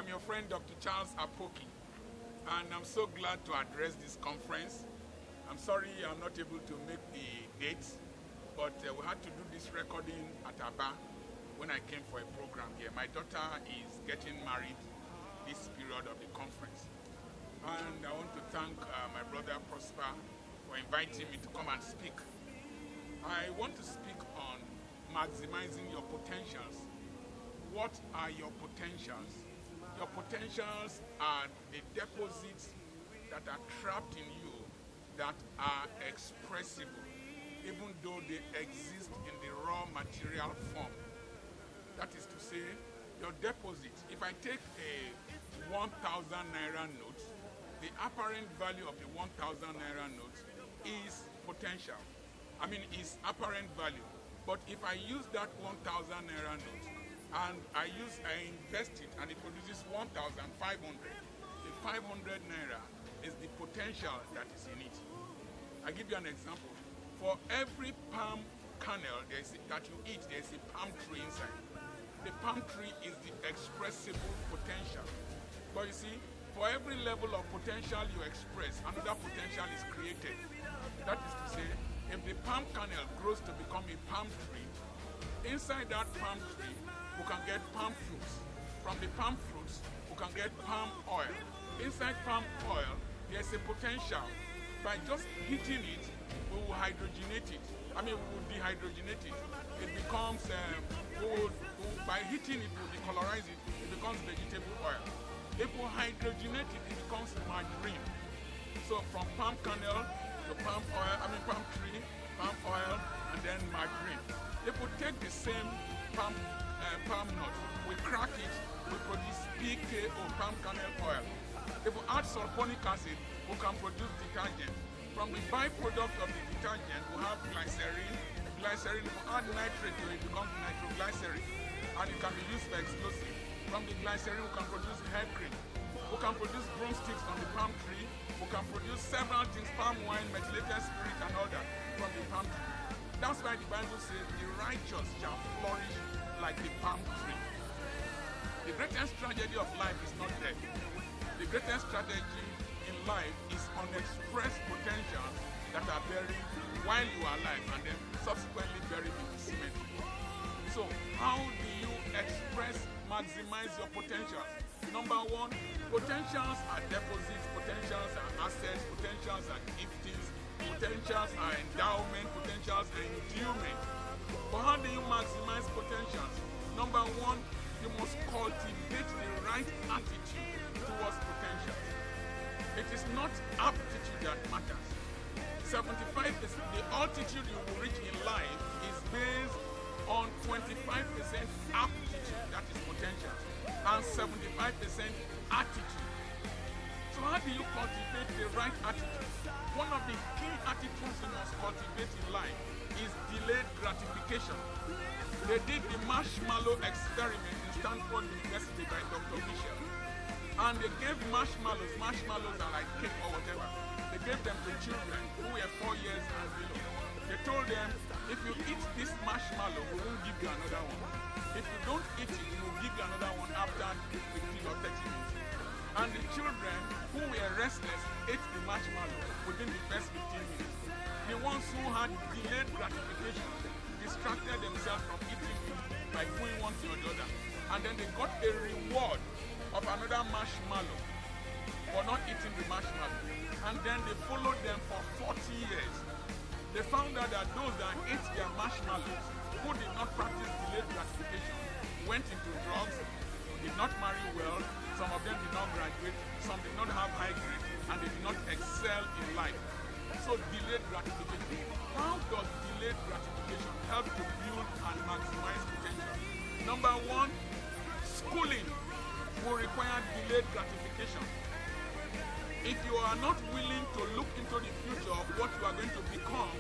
your friend, Dr. Charles Apoki, and I'm so glad to address this conference. I'm sorry I'm not able to make the dates, but we had to do this recording at Aba when I came for a program here. My daughter is getting married this period of the conference. And I want to thank my brother Prosper for inviting me to come and speak. I want to speak on maximizing your potentials. What are your potentials? Your potentials are the deposits that are trapped in you that are expressible, even though they exist in the raw material form. That is to say, your deposit, if I take a 1,000 naira note, the apparent value of the 1,000 naira note is potential. Is apparent value. But if I use that 1,000 naira note and I invest it and it produces 1,500, the 500 naira is the potential that is in it. I give you an example. For every palm kernel that you eat, there is a palm tree inside. The palm tree is the expressible potential. But you see, for every level of potential you express, another potential is created. That is to say, if the palm kernel grows to become a palm tree, inside that palm tree, we can get palm fruits. From the palm fruits, we can get palm oil. Inside palm oil, there's a potential. By just heating it, we will hydrogenate it. We will dehydrogenate it. It becomes, by heating it, we will decolorize it. It becomes vegetable oil. If we hydrogenate it, it becomes margarine. So from palm kernel to palm oil, palm tree, palm oil, and then margarine. If we take the same palm nut, we crack it, we produce PKO, palm kernel oil. If we add sulfonic acid, we can produce detergent. From the byproduct of the detergent, we have glycerin. Glycerin, if we add nitrate to it, it becomes nitroglycerin, and it can be used for explosive. From the glycerin, we can produce hair cream. We can produce broomsticks from the palm tree. We can produce several things, palm wine, methylated spirit, and all that from the palm tree. That's why the Bible says, the righteous shall flourish like the palm tree. The greatest tragedy of life is not death. The greatest tragedy in life is unexpressed potentials that are buried while you are alive and then subsequently buried in the cemetery. So, how do you maximize your potentials? Number one, potentials are deposits, potentials are assets, potentials are giftings, potentials are endowment, potentials are endowment. But how do you maximize potentials? Number one, you must cultivate the right attitude towards potentials. It is not aptitude that matters. 75%, the altitude you will reach in life is based on 25% aptitude, that is potential, and 75% attitude. So how do you cultivate the right attitude? One of the key attitudes you must cultivate in life is delayed gratification. They did the Marshmallow Experiment in Stanford University by Dr. Michel. And they gave marshmallows are like cake or whatever. They gave them to children who were 4 years and below. They told them, if you eat this marshmallow, we won't give you another one. If you don't eat it, we will give you another one after 15 or 30 minutes. And the children who were restless ate the marshmallow within the first 15 minutes. The ones who had delayed gratification distracted themselves from eating it by doing one thing or the other. And then they got a reward of another marshmallow for not eating the marshmallow. And then they followed them for 40 years. They found out that those that ate their marshmallows, who did not practice delayed gratification, went into drugs, did not marry well, some of them did not graduate, some did not have high grades, and they did not excel in life. So delayed gratification. How does delayed gratification help to build and maximize potential? Number one, schooling will require delayed gratification. If you are not willing to look into the future of what you are going to become,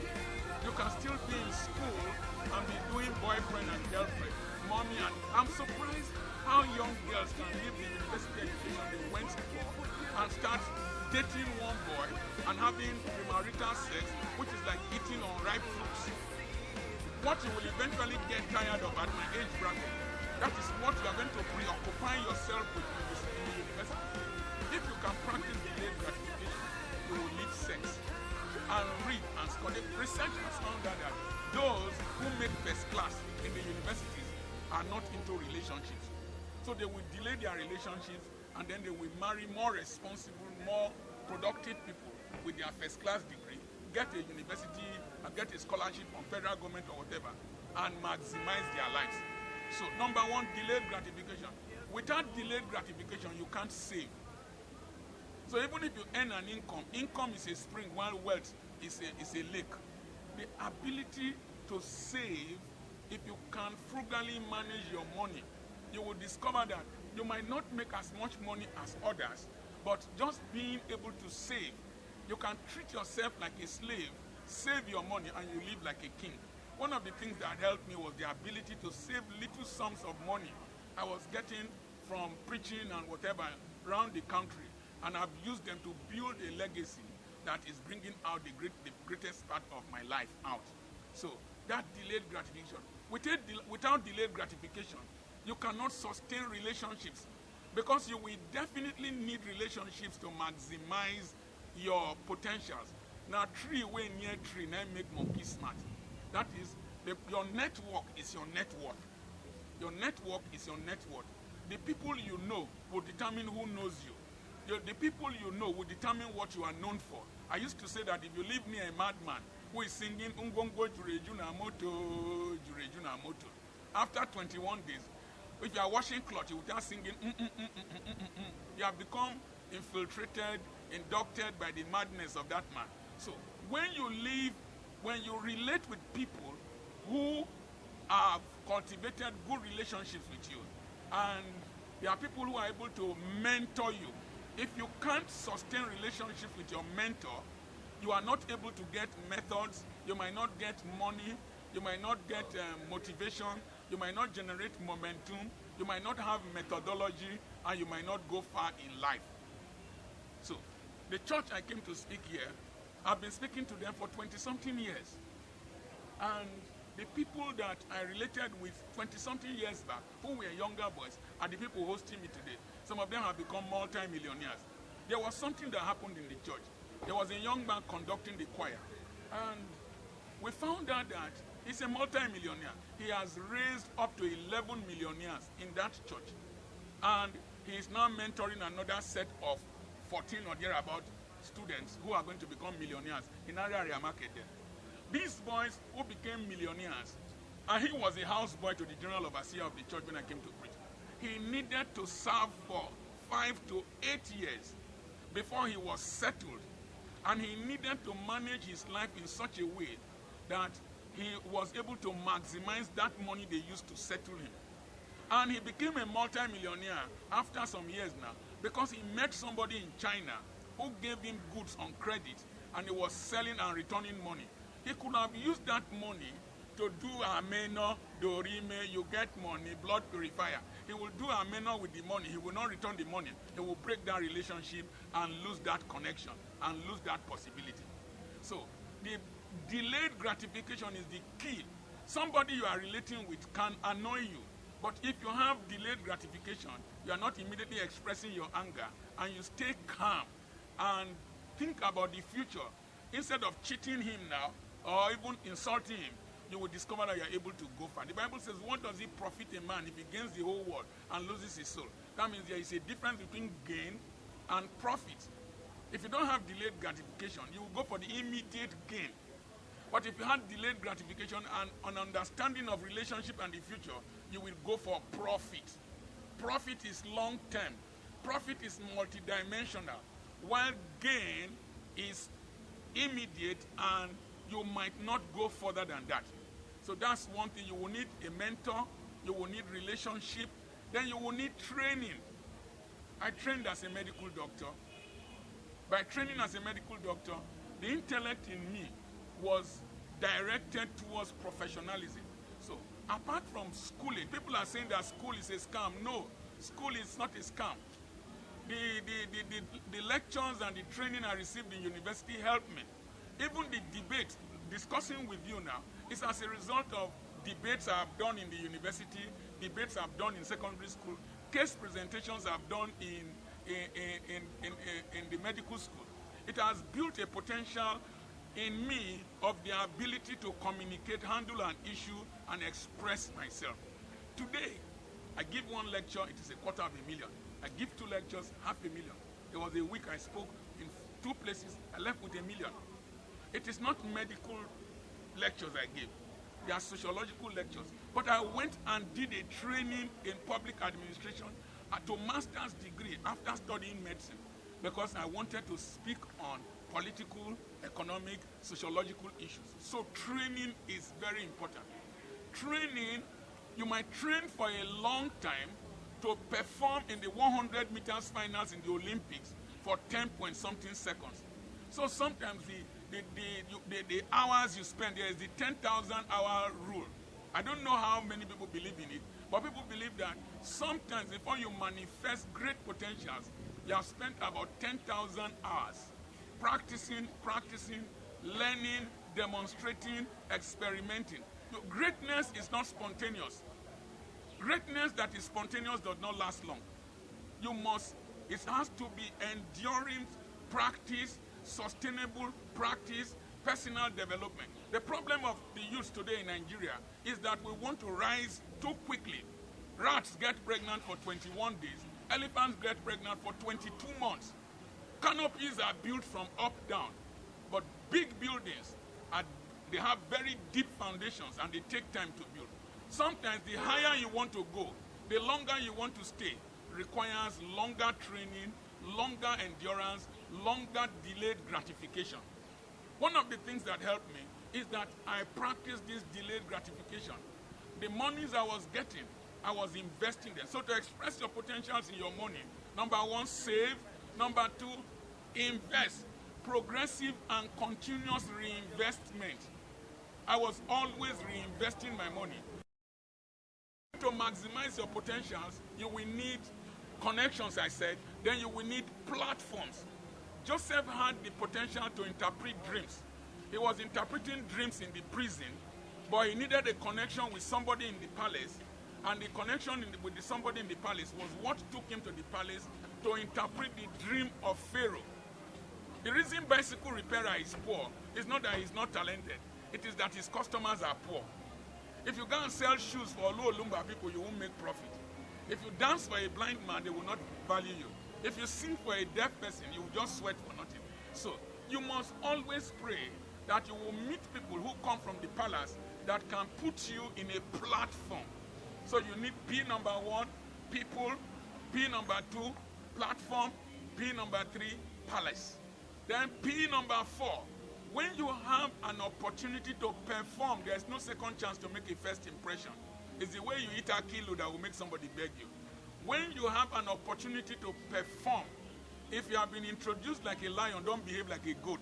you can still be in school and be doing boyfriend and girlfriend, mommy and... I'm surprised how young girls can leave the university education they went for and start dating one boy and having premarital sex, which is like eating unripe fruits. What you will eventually get tired of at my age bracket, that is what you are going to preoccupy yourself with in relationships. So they will delay their relationships, and then they will marry more responsible, more productive people with their first-class degree, get a university, and get a scholarship from federal government or whatever, and maximize their lives. So number one, delayed gratification. Without delayed gratification, you can't save. So even if you earn an income, income is a spring while wealth is a lake. The ability to save, if you can frugally manage your money, you will discover that you might not make as much money as others, but just being able to save, you can treat yourself like a slave, save your money, and you live like a king. One of the things that helped me was the ability to save little sums of money I was getting from preaching and whatever around the country, and I've used them to build a legacy that is bringing out the greatest part of my life out. So that delayed gratification. Without delayed gratification, you cannot sustain relationships, because you will definitely need relationships to maximize your potentials. Now, tree way near tree, now make monkey smart. That is, your network is your net worth. Your network is your net worth. The people you know will determine who knows you. The people you know will determine what you are known for. I used to say that if you live near a madman who is singing Ungongo Jurejuna Moto, Jurejuna Moto, after 21 days, if you are washing clothes, you will start singing, You have become infiltrated, inducted by the madness of that man. So when you relate with people who have cultivated good relationships with you, and there are people who are able to mentor you. If you can't sustain relationships with your mentor, you are not able to get methods, you might not get money, you might not get motivation, you might not generate momentum, you might not have methodology, and you might not go far in life. So, the church I came to speak here, I've been speaking to them for 20-something years. And the people that I related with 20-something years back, who were younger boys, are the people hosting me today. Some of them have become multi-millionaires. There was something that happened in the church. There was a young man conducting the choir. And we found out that he's a multi-millionaire. He has raised up to 11 millionaires in that church. And he is now mentoring another set of 14 or thereabout students who are going to become millionaires in area market there. These boys who became millionaires, and he was a houseboy to the general overseer of the church when I came to preach. He needed to serve for 5 to 8 years before he was settled. And he needed to manage his life in such a way that he was able to maximize that money they used to settle him. And he became a multi-millionaire after some years now, because he met somebody in China who gave him goods on credit, and he was selling and returning money. He could have used that money to do ameno, dorime, you get money, blood purifier. He will do ameno with the money. He will not return the money. He will break that relationship and lose that connection and lose that possibility. So the delayed gratification is the key. Somebody you are relating with can annoy you, but if you have delayed gratification, you are not immediately expressing your anger, and you stay calm and think about the future. Instead of cheating him now or even insulting him, you will discover that you are able to go far. The Bible says, what does it profit a man if he gains the whole world and loses his soul? That means there is a difference between gain and profit. If you don't have delayed gratification, you will go for the immediate gain. But if you have delayed gratification and an understanding of relationship and the future, you will go for profit. Profit is long-term. Profit is multidimensional, while gain is immediate, and you might not go further than that. So that's one thing. You will need a mentor, you will need relationship, then you will need training. I trained as a medical doctor. By training as a medical doctor, the intellect in me was directed towards professionalism. So apart from schooling, people are saying that school is a scam. No, school is not a scam. The lectures and the training I received in university helped me. Even the debate, discussing with you now, is as a result of debates I've done in the university, debates I've done in secondary school, case presentations I've done in the medical school. It has built a potential in me of the ability to communicate, handle an issue, and express myself. Today, I give one lecture, it is $250,000. I give 2 lectures, $500,000. There was a week I spoke in 2 places, I left with $1 million. It is not medical lectures I give. They are sociological lectures. But I went and did a training in public administration to master's degree after studying medicine because I wanted to speak on political, economic, sociological issues. So training is very important. Training, you might train for a long time to perform in the 100 meters finals in the Olympics for 10-point-something seconds. So sometimes the hours you spend, there is the 10,000 hour rule. I don't know how many people believe in it, but people believe that sometimes before you manifest great potentials, you have spent about 10,000 hours practicing, learning, demonstrating, experimenting. No, greatness is not spontaneous. Greatness that is spontaneous does not last long. It has to be enduring practice, sustainable practice, personal development. The problem of the youth today in Nigeria is that we want to rise too quickly. Rats get pregnant for 21 days. Elephants get pregnant for 22 months. Canopies are built from up down. But big buildings, they have very deep foundations and they take time to build. Sometimes the higher you want to go, the longer you want to stay, requires longer training, longer endurance, longer delayed gratification. One of the things that helped me is that I practiced this delayed gratification. The monies I was getting, I was investing them. So to express your potentials in your money, number 1, save. Number 2, invest. Progressive and continuous reinvestment. I was always reinvesting my money. To maximize your potentials, you will need connections, I said. Then you will need platforms. Joseph had the potential to interpret dreams. He was interpreting dreams in the prison, but he needed a connection with somebody in the palace, and the connection with somebody in the palace was what took him to the palace to interpret the dream of Pharaoh. The reason bicycle repairer is poor is not that he's not talented. It is that his customers are poor. If you go and sell shoes for low lumber people, you won't make profit. If you dance for a blind man, they will not value you. If you sing for a deaf person, you will just sweat for nothing. So you must always pray that you will meet people who come from the palace that can put you in a platform. So you need P number 1, people, P number 2, platform, P number 3, palace. Then P number 4, when you have an opportunity to perform, there's no second chance to make a first impression. It's the way you eat a kilo that will make somebody beg you. When you have an opportunity to perform, if you have been introduced like a lion, don't behave like a goat.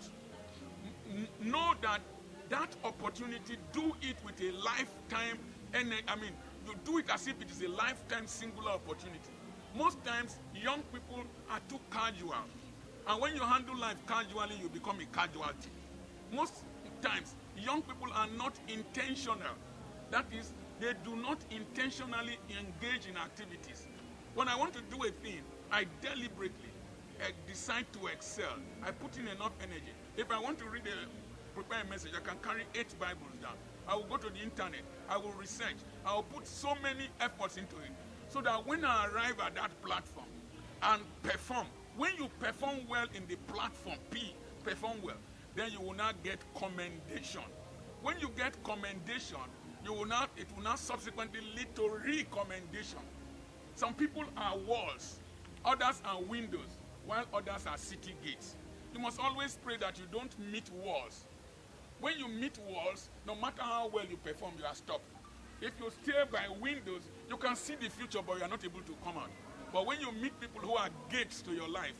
Know that that opportunity, do it with a lifetime, you do it as if it is a lifetime singular opportunity. Most times, young people are too casual. And when you handle life casually, you become a casualty. Most times, young people are not intentional. That is, they do not intentionally engage in activities. When I want to do a thing, I deliberately decide to excel. I put in enough energy. If I want to prepare a message, I can carry 8 Bibles down. I will go to the internet. I will research. I will put so many efforts into it so that when I arrive at that platform and perform, when you perform well in the platform, P, perform well, then you will not get commendation. When you get commendation, it will not subsequently lead to recommendation. Some people are walls, others are windows, while others are city gates. You must always pray that you don't meet walls. When you meet walls, no matter how well you perform, you are stopped. If you stay by windows, you can see the future, but you are not able to come out. But when you meet people who are gates to your life,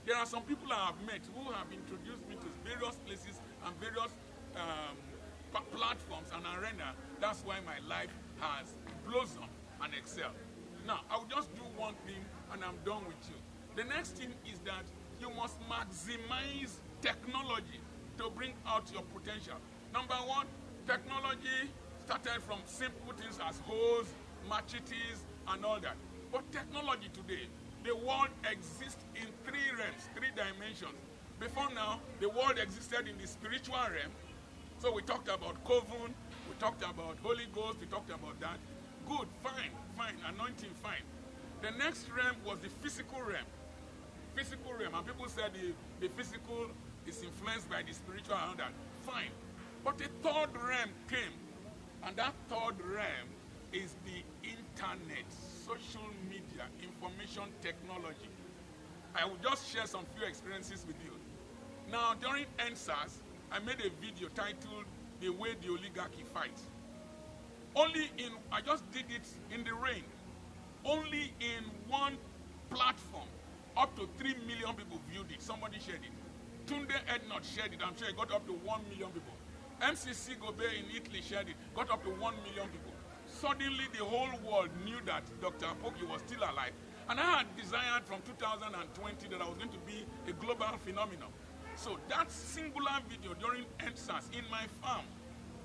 there are some people I have met who have introduced me to various places and various platforms and arena. That's why my life has blossomed and excelled. Now, I'll just do one thing and I'm done with you. The next thing is that you must maximize technology to bring out your potential. Number 1, technology started from simple things as hose, machetes, and all that. But technology today, the world exists in 3 realms, 3 dimensions. Before now, the world existed in the spiritual realm. So we talked about coven, we talked about Holy Ghost, we talked about that. good, fine, fine, anointing, fine. The next realm was the physical realm. Physical realm, and people said the physical is influenced by the spiritual and all that. Fine. But a third realm came, and that third realm is the internet, social media, information technology. I will just share some few experiences with you. Now, during NSAS, I made a video titled The Way the Oligarchy Fights. I just did it in the rain. Only in one platform, up to 3 million people viewed it. Somebody shared it. Tunde Ednot shared it. I'm sure it got up to 1 million people. MCC Gobe in Italy shared it. Got up to 1 million people. Suddenly, the whole world knew that Dr. Apoki was still alive. And I had desired from 2020 that I was going to be a global phenomenon. So that singular video during NSAS in my farm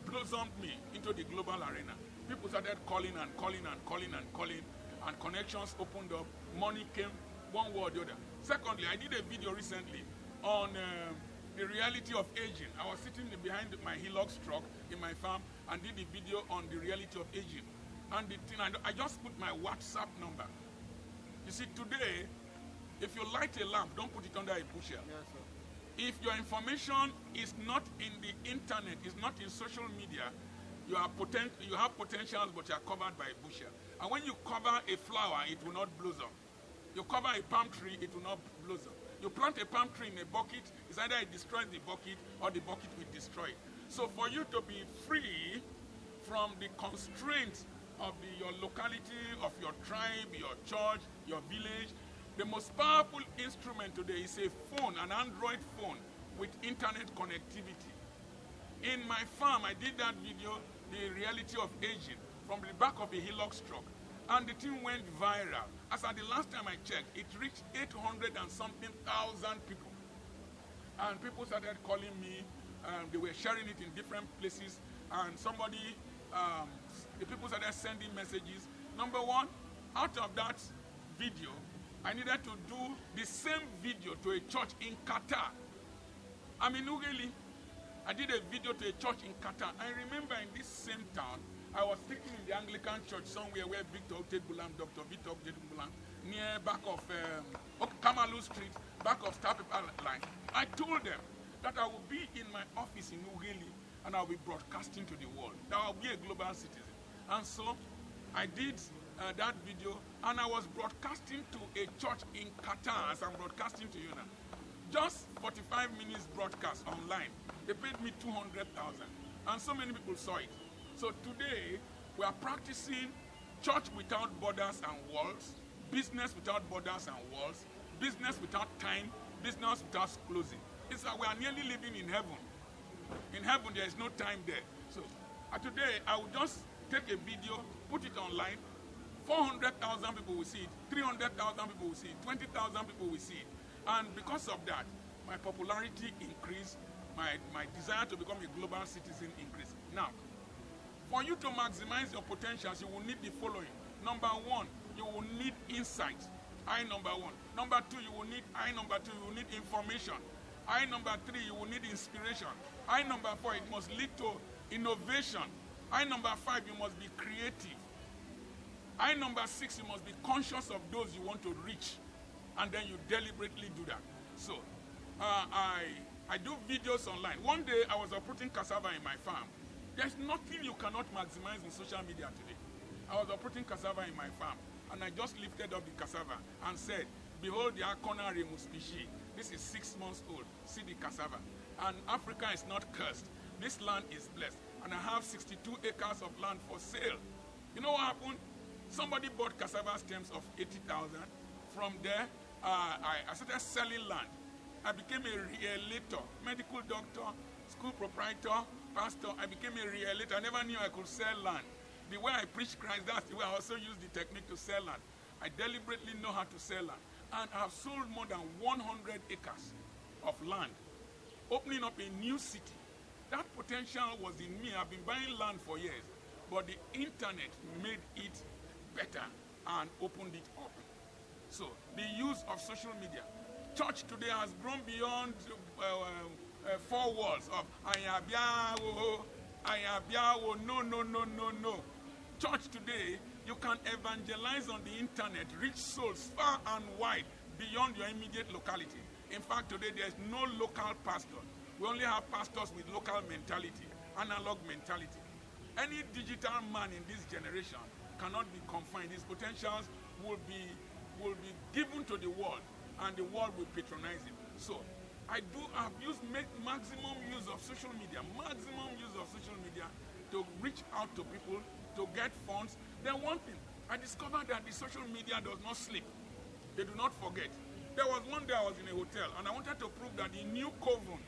blossomed me into the global arena. People started calling and calling and calling and calling, and connections opened up. Money came, one way or the other. Secondly, I did a video recently on the reality of aging. I was sitting behind my Hilux truck in my farm and did the video on the reality of aging. And the thing, I just put my WhatsApp number. You see, today, if you light a lamp, don't put it under a bushel. Yes, sir. If your information is not in the internet, is not in social media, you have potentials, but you are covered by a bushel. And when you cover a flower, it will not blossom. You cover a palm tree, it will not blossom. You plant a palm tree in a bucket, it's either it destroys the bucket or the bucket will destroy it. So for you to be free from the constraints of your locality, of your tribe, your church, your village, the most powerful instrument today is a phone, an Android phone with internet connectivity. In my farm, I did that video, the reality of aging, from the back of a Hilux truck. And the thing went viral. As at the last time I checked, it reached 800 and something thousand people. And people started calling me, they were sharing it in different places, and the people started sending messages. Number one, out of that video, I needed to do the same video to a church in Qatar. I'm in Ughelli. I did a video to a church in Qatar. I remember in this same town, I was speaking in the Anglican church somewhere where Dr. Victor Otebulam, near back of Kamalu Street, back of Star Paper Line. I told them that I will be in my office in Ughelli and I will be broadcasting to the world. That I will be a global citizen. And so I did that video, and I was broadcasting to a church in Qatar as I'm broadcasting to you now. Just 45 minutes broadcast online. They paid me 200,000, and so many people saw it. So today, we are practicing church without borders and walls, business without borders and walls, business without time, business without closing. It's like we are nearly living in heaven. In heaven, there is no time there. So today, I will just take a video, put it online. 400,000 people will see it, 300,000 people will see it, 20,000 people will see it. And because of that, my popularity increased, my desire to become a global citizen increased. Now, for you to maximize your potentials, you will need the following. Number one, you will need insight. Number one. Number two, you will need number two, you will need information. Number three, you will need inspiration. Number four, it must lead to innovation. Number five, you must be creative. Number six, you must be conscious of those you want to reach, and then you deliberately do that. So, I do videos online. One day, I was uprooting cassava in my farm. There's nothing you cannot maximize in social media today. I was uprooting cassava in my farm, and I just lifted up the cassava and said, "Behold the Akona remuspishi. This is 6 months old. See the cassava. And Africa is not cursed. This land is blessed. And I have 62 acres of land for sale." You know what happened? Somebody bought cassava stems of 80,000. From there, I started selling land. I became a realtor, medical doctor, school proprietor, pastor. I became a realtor. I never knew I could sell land. The way I preach Christ, that's the way I also use the technique to sell land. I deliberately know how to sell land. And I have sold more than 100 acres of land, opening up a new city. That potential was in me. I've been buying land for years, but the internet made it better and opened it up. So the use of social media. Church today has grown beyond 4 walls of ayabiawo, no. Church today You can evangelize on the internet, reach souls far and wide beyond your immediate locality. In fact, today there's no local pastor. We only have pastors with local mentality, analog mentality. Any digital man in this generation cannot be confined. His potentials will be given to the world, and the world will patronize him. So, I've used maximum use of social media to reach out to people, to get funds. Then one thing, I discovered that the social media does not sleep. They do not forget. There was one day I was in a hotel, and I wanted to prove that the new coven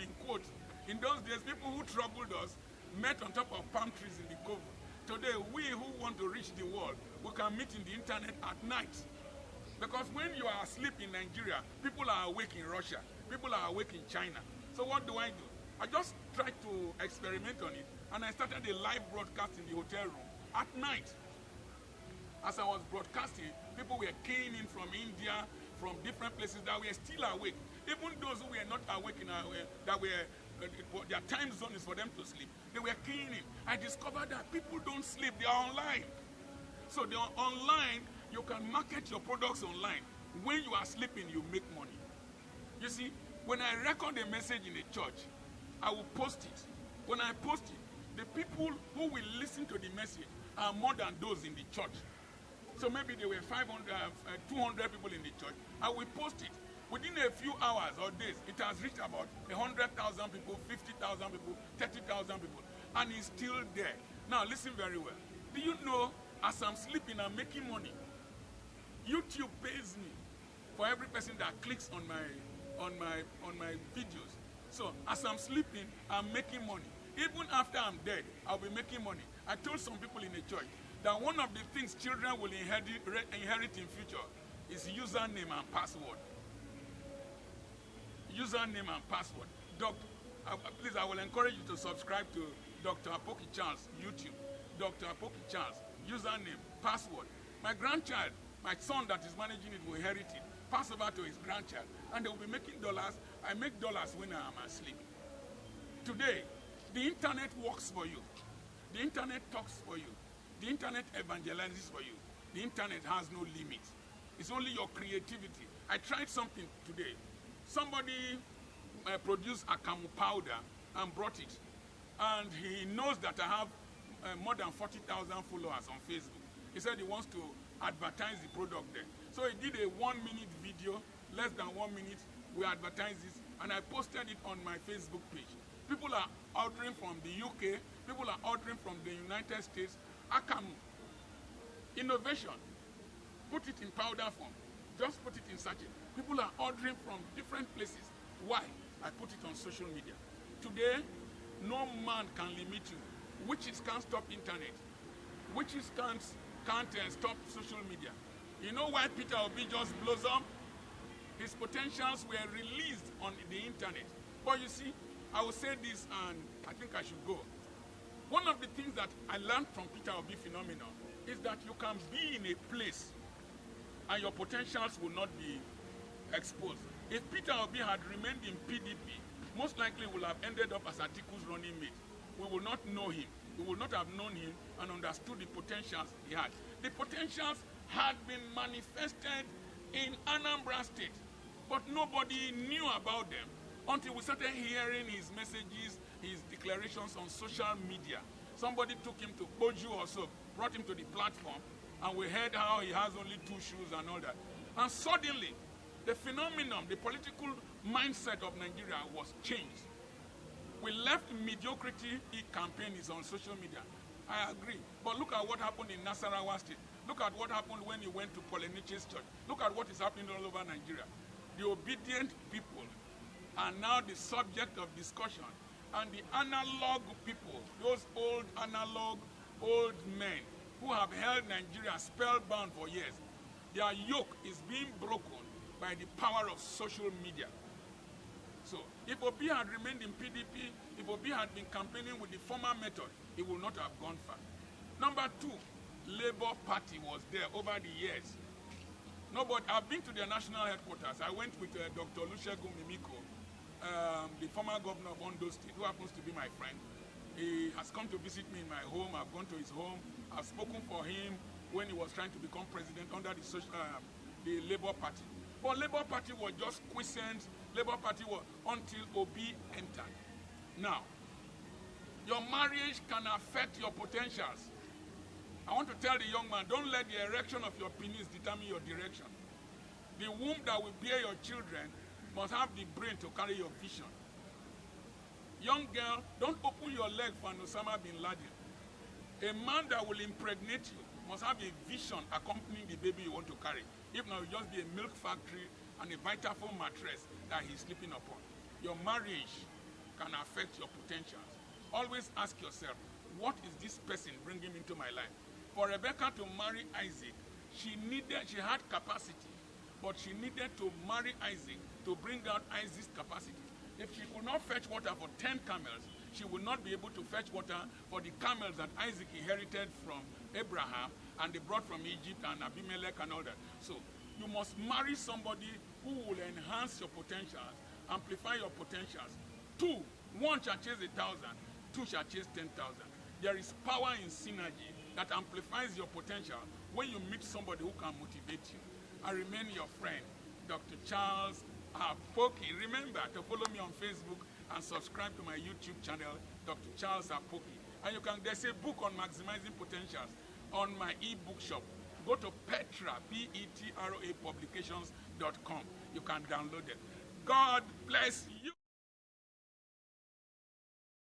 in quotes, in those days, people who troubled us met on top of palm trees in the coven. Today, we who want to reach the world, we can meet in the internet at night. Because when you are asleep in Nigeria, people are awake in Russia, people are awake in China. So what do? I just tried to experiment on it, and I started a live broadcast in the hotel room at night. As I was broadcasting, people were keying in from India, from different places that were still awake. Even those who were not awake their time zone is for them to sleep. They were keying in. I discovered that people don't sleep, they are online. So they are online, you can market your products online. When you are sleeping, you make money. You see, when I record a message in a church, I will post it. When I post it, the people who will listen to the message are more than those in the church. So maybe there were 200 people in the church. I will post it. Within a few hours or days, it has reached about 100,000 people, 50,000 people, 30,000 people, and it's still there. Now listen very well. Do you know, as I'm sleeping, I'm making money. YouTube pays me for every person that clicks on my videos. So as I'm sleeping, I'm making money. Even after I'm dead, I'll be making money. I told some people in the church that one of the things children will inherit in future is username and password. Username and password. Please, I will encourage you to subscribe to Dr. Apoki Charles YouTube. Dr. Apoki Charles, username, password. My grandchild, my son that is managing it, will inherit it. Pass over to his grandchild, and they will be making dollars. I make dollars when I am asleep. Today, the internet works for you. The internet talks for you. The internet evangelizes for you. The internet has no limit. It's only your creativity. I tried something today. Somebody produced akamu powder and brought it. And he knows that I have more than 40,000 followers on Facebook. He said he wants to advertise the product there. So he did a 1-minute video, less than 1 minute. We advertised this, and I posted it on my Facebook page. People are ordering from the UK. People are ordering from the United States. Akamu. Innovation. Put it in powder form. Just put it in sachet. People are ordering from different places. Why? I put it on social media. Today, no man can limit you. Witches can't stop internet. Witches can't stop social media. You know why Peter Obi just blows up? His potentials were released on the internet. But you see, I will say this, and I think I should go. One of the things that I learned from Peter Obi phenomenon is that you can be in a place and your potentials will not be exposed. If Peter Obi had remained in PDP, most likely would have ended up as Atiku's running mate. We will not know him. We would not have known him and understood the potentials he had. The potentials had been manifested in Anambra State, but nobody knew about them until we started hearing his messages, his declarations on social media. Somebody took him to Boju or so, brought him to the platform, and we heard how he has only 2 shoes and all that. And suddenly, the phenomenon, the political mindset of Nigeria was changed. We left mediocrity campaign is on social media. I agree. But look at what happened in Nasarawa State. Look at what happened when he went to Poleniche's church. Look at what is happening all over Nigeria. The obedient people are now the subject of discussion. And the analog people, those old analog, old men who have held Nigeria spellbound for years, their yoke is being broken by the power of social media. So, if Obi had remained in PDP, if Obi had been campaigning with the former method, he would not have gone far. Number 2, Labour Party was there over the years. Nobody. I've been to their national headquarters. I went with Dr. Olusegun Mimiko, the former governor of Ondo State, who happens to be my friend. He has come to visit me in my home. I've gone to his home. I've spoken for him when he was trying to become president under the Labour Party. But Labour Party was just quiescent. Labour Party was until Obi entered. Now, your marriage can affect your potentials. I want to tell the young man, don't let the erection of your penis determine your direction. The womb that will bear your children must have the brain to carry your vision. Young girl, don't open your leg for an Osama bin Laden. A man that will impregnate you must have a vision accompanying the baby you want to carry. If not, it will just be a milk factory and a Vitafoam mattress that he's sleeping upon. Your marriage can affect your potentials. Always ask yourself, what is this person bringing into my life? For Rebecca to marry Isaac, she had capacity, but she needed to marry Isaac to bring out Isaac's capacity. If she could not fetch water for 10 camels, she would not be able to fetch water for the camels that Isaac inherited from Abraham and they brought from Egypt and Abimelech and all that. So you must marry somebody who will enhance your potentials, amplify your potentials. 2, 1 shall chase 1,000, 2 shall chase 10,000. There is power in synergy that amplifies your potential when you meet somebody who can motivate you. I remain your friend, Dr. Charles Apoki. Remember to follow me on Facebook and subscribe to my YouTube channel, Dr. Charles Apoki. And there's a book on maximizing potentials on my e-book shop. Go to Petra, Petra publications.com. You can download it. God bless you.